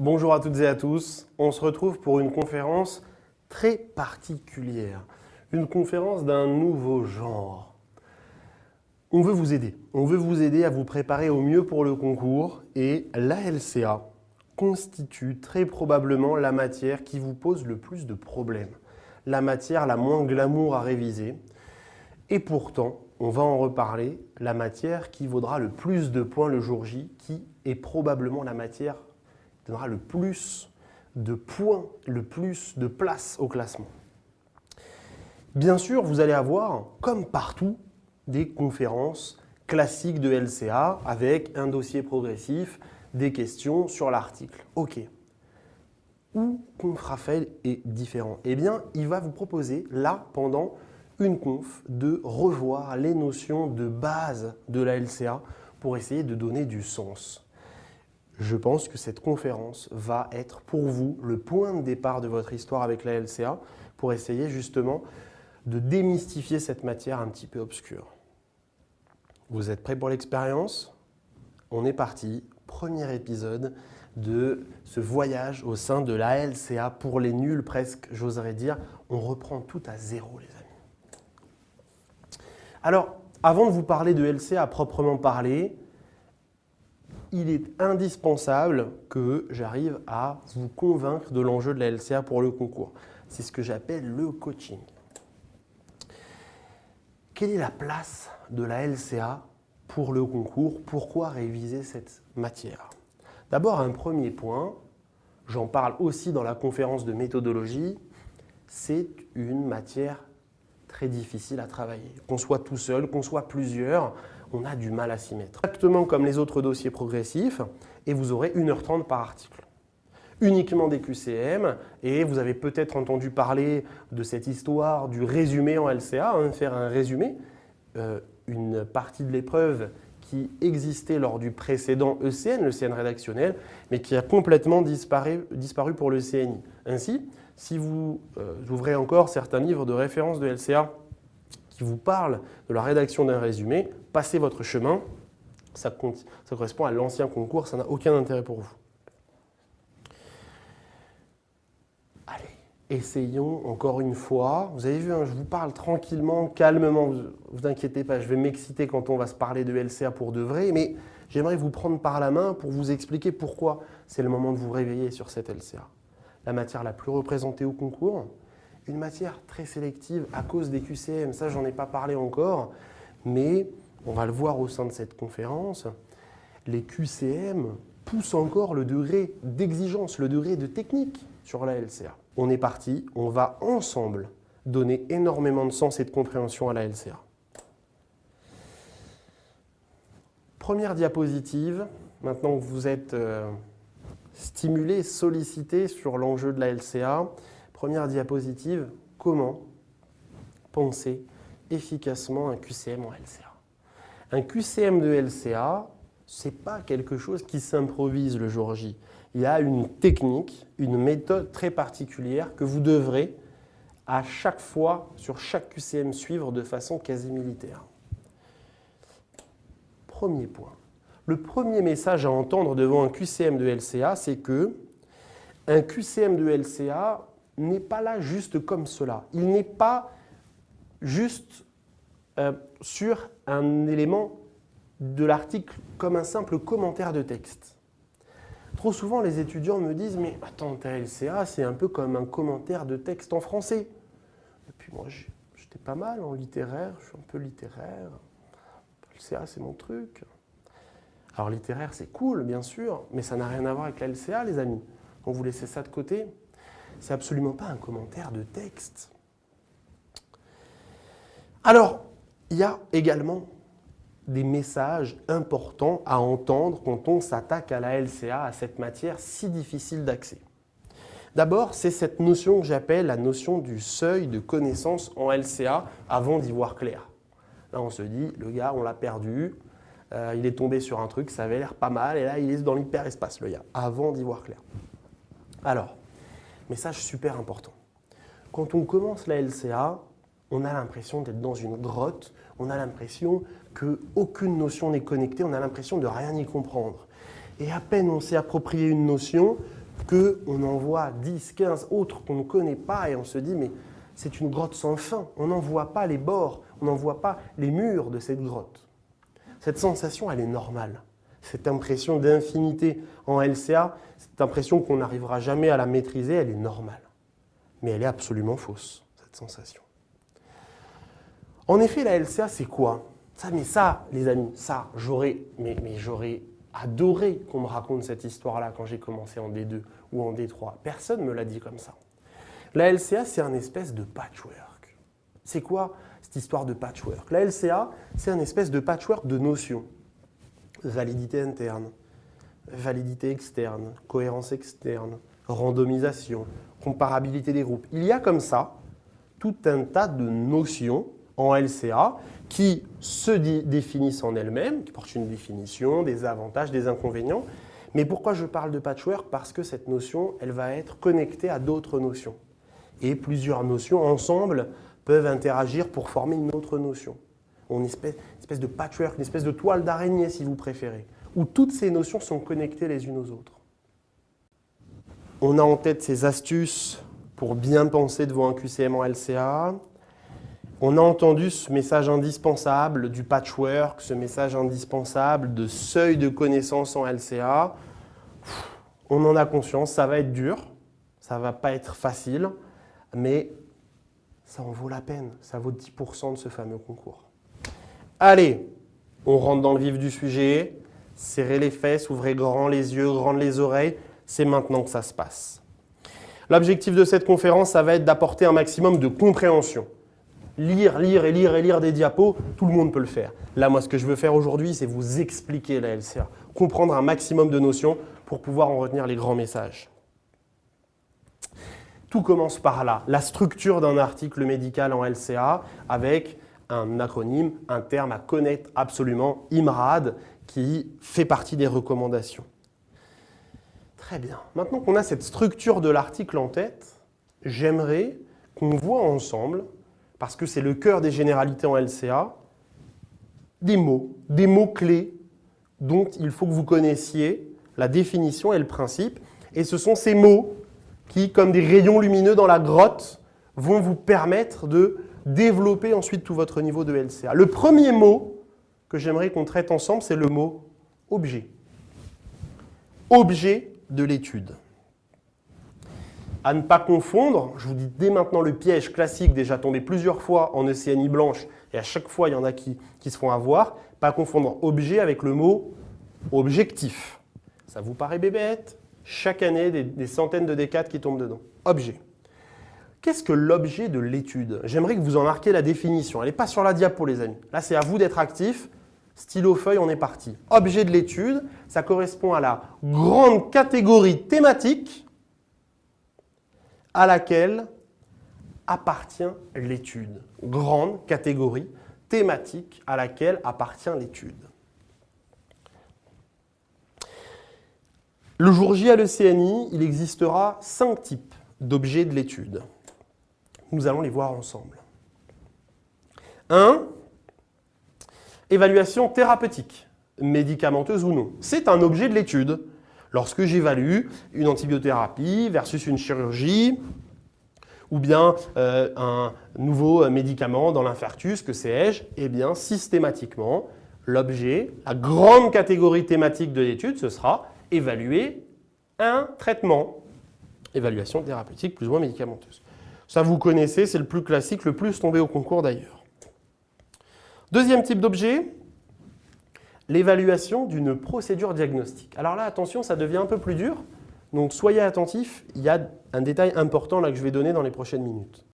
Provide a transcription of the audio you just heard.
Bonjour à toutes et à tous, on se retrouve pour une conférence très particulière, une conférence d'un nouveau genre. On veut vous aider à vous préparer au mieux pour le concours et l'ALCA constitue très probablement la matière qui vous pose le plus de problèmes, la matière la moins glamour à réviser et pourtant, on va en reparler, la matière qui vaudra le plus de points le jour J, qui est probablement la matière qui donnera le plus de points, le plus de place au classement. Bien sûr, vous allez avoir, comme partout, des conférences classiques de LCA avec un dossier progressif, des questions sur l'article. Ok. Où Confrafel est différent? Eh bien, il va vous proposer, là, pendant une conf, de revoir les notions de base de la LCA pour essayer de donner du sens. Je pense que cette conférence va être pour vous le point de départ de votre histoire avec la LCA pour essayer justement de démystifier cette matière un petit peu obscure. Vous êtes prêts pour l'expérience? On est parti, premier épisode de ce voyage au sein de la LCA pour les nuls presque, j'oserais dire. On reprend tout à zéro les amis. Alors, avant de vous parler de LCA à proprement parler, il est indispensable que j'arrive à vous convaincre de l'enjeu de la LCA pour le concours. C'est ce que j'appelle le coaching. Quelle est la place de la LCA pour le concours? Pourquoi réviser cette matière? D'abord, un premier point, j'en parle aussi dans la conférence de méthodologie, c'est une matière très difficile à travailler. Qu'on soit tout seul, qu'on soit plusieurs, on a du mal à s'y mettre. Exactement comme les autres dossiers progressifs, et vous aurez 1h30 par article. Uniquement des QCM, et vous avez peut-être entendu parler de cette histoire du résumé en LCA, faire un résumé, une partie de l'épreuve qui existait lors du précédent ECN, le CN rédactionnel, mais qui a complètement disparu pour le CNI. Ainsi, si vous ouvrez encore certains livres de référence de LCA qui vous parlent de la rédaction d'un résumé, passez votre chemin, ça correspond à l'ancien concours, ça n'a aucun intérêt pour vous. Allez, essayons encore une fois. Vous avez vu, je vous parle tranquillement, calmement, vous inquiétez pas, je vais m'exciter quand on va se parler de LCA pour de vrai, mais j'aimerais vous prendre par la main pour vous expliquer pourquoi c'est le moment de vous réveiller sur cette LCA. La matière la plus représentée au concours, une matière très sélective à cause des QCM, ça j'en ai pas parlé encore, mais on va le voir au sein de cette conférence, les QCM poussent encore le degré d'exigence, le degré de technique sur la LCA. On est parti, on va ensemble donner énormément de sens et de compréhension à la LCA. Première diapositive, maintenant que vous êtes stimulé, sollicité sur l'enjeu de la LCA. Première diapositive, comment penser efficacement un QCM en LCA? Un QCM de LCA, ce n'est pas quelque chose qui s'improvise le jour J. Il y a une technique, une méthode très particulière que vous devrez à chaque fois, sur chaque QCM, suivre de façon quasi militaire. Premier point. Le premier message à entendre devant un QCM de LCA, c'est que un QCM de LCA n'est pas là juste comme cela. Il n'est pas juste sur un élément de l'article comme un simple commentaire de texte. Trop souvent, les étudiants me disent « Mais attends, ta LCA, c'est un peu comme un commentaire de texte en français. » Et puis moi, j'étais pas mal en littéraire, je suis un peu littéraire. LCA, c'est mon truc. Alors littéraire, c'est cool, bien sûr, mais ça n'a rien à voir avec la LCA, les amis. Donc vous laissez ça de côté. C'est absolument pas un commentaire de texte. Alors, il y a également des messages importants à entendre quand on s'attaque à la LCA, à cette matière si difficile d'accès. D'abord, c'est cette notion que j'appelle la notion du seuil de connaissance en LCA avant d'y voir clair. Là, on se dit, le gars, on l'a perdu. Il est tombé sur un truc, ça avait l'air pas mal, et là, il est dans l'hyperespace, le gars, avant d'y voir clair. Alors, message super important. Quand on commence la LCA, on a l'impression d'être dans une grotte, on a l'impression qu'aucune notion n'est connectée, on a l'impression de rien y comprendre. Et à peine on s'est approprié une notion, qu'on en voit 10, 15 autres qu'on ne connaît pas et on se dit mais c'est une grotte sans fin, on n'en voit pas les bords, on n'en voit pas les murs de cette grotte. Cette sensation, elle est normale. Cette impression d'infinité en LCA, cette impression qu'on n'arrivera jamais à la maîtriser, elle est normale. Mais elle est absolument fausse, cette sensation. En effet, la LCA, c'est quoi ? Ça, les amis, ça, j'aurais adoré qu'on me raconte cette histoire-là quand j'ai commencé en D2 ou en D3. Personne ne me l'a dit comme ça. La LCA, c'est un espèce de patchwork. C'est quoi cette histoire de patchwork? La LCA, c'est un espèce de patchwork de notions. Validité interne, validité externe, cohérence externe, randomisation, comparabilité des groupes. Il y a comme ça tout un tas de notions en LCA qui se définissent en elles-mêmes, qui portent une définition, des avantages, des inconvénients. Mais pourquoi je parle de patchwork? Parce que cette notion, elle va être connectée à d'autres notions. Et plusieurs notions ensemble peuvent interagir pour former une autre notion. Une espèce de patchwork, une espèce de toile d'araignée si vous préférez, où toutes ces notions sont connectées les unes aux autres. On a en tête ces astuces pour bien penser devant un QCM en LCA. On a entendu ce message indispensable du patchwork, ce message indispensable de seuil de connaissance en LCA. On en a conscience, ça va être dur, ça ne va pas être facile, mais ça en vaut la peine, ça vaut 10% de ce fameux concours. Allez, on rentre dans le vif du sujet, serrez les fesses, ouvrez grand les yeux, grandes les oreilles, c'est maintenant que ça se passe. L'objectif de cette conférence, ça va être d'apporter un maximum de compréhension. Lire des diapos, tout le monde peut le faire. Là, moi, ce que je veux faire aujourd'hui, c'est vous expliquer la LCA, comprendre un maximum de notions pour pouvoir en retenir les grands messages. Tout commence par là, la structure d'un article médical en LCA avec un acronyme, un terme à connaître absolument, IMRAD, qui fait partie des recommandations. Très bien. Maintenant qu'on a cette structure de l'article en tête, j'aimerais qu'on voit ensemble, parce que c'est le cœur des généralités en LCA, des mots clés dont il faut que vous connaissiez la définition et le principe. Et ce sont ces mots qui, comme des rayons lumineux dans la grotte, vont vous permettre de développer ensuite tout votre niveau de LCA. Le premier mot que j'aimerais qu'on traite ensemble, c'est le mot objet. Objet de l'étude. À ne pas confondre, je vous dis dès maintenant le piège classique, déjà tombé plusieurs fois en ECNI blanche, et à chaque fois il y en a qui se font avoir, pas confondre objet avec le mot objectif. Ça vous paraît bébête? Chaque année, des centaines de D4 qui tombent dedans. Objet. Qu'est-ce que l'objet de l'étude? J'aimerais que vous en marquiez la définition. Elle n'est pas sur la diapo, les amis. Là, c'est à vous d'être actif. Stylo, feuille, on est parti. Objet de l'étude, ça correspond à la grande catégorie thématique à laquelle appartient l'étude. Grande catégorie thématique à laquelle appartient l'étude. Le jour J à l'ECNI, il existera 5 types d'objets de l'étude. Nous allons les voir ensemble. 1. Évaluation thérapeutique, médicamenteuse ou non. C'est un objet de l'étude. Lorsque j'évalue une antibiothérapie versus une chirurgie, ou bien un nouveau médicament dans l'infarctus, que sais-je, eh bien systématiquement, l'objet, la grande catégorie thématique de l'étude, ce sera évaluer un traitement. Évaluation thérapeutique plus ou moins médicamenteuse. Ça, vous connaissez, c'est le plus classique, le plus tombé au concours d'ailleurs. Deuxième type d'objet, l'évaluation d'une procédure diagnostique. Alors là, attention, ça devient un peu plus dur. Donc, soyez attentifs, il y a un détail important là que je vais donner dans les prochaines minutes.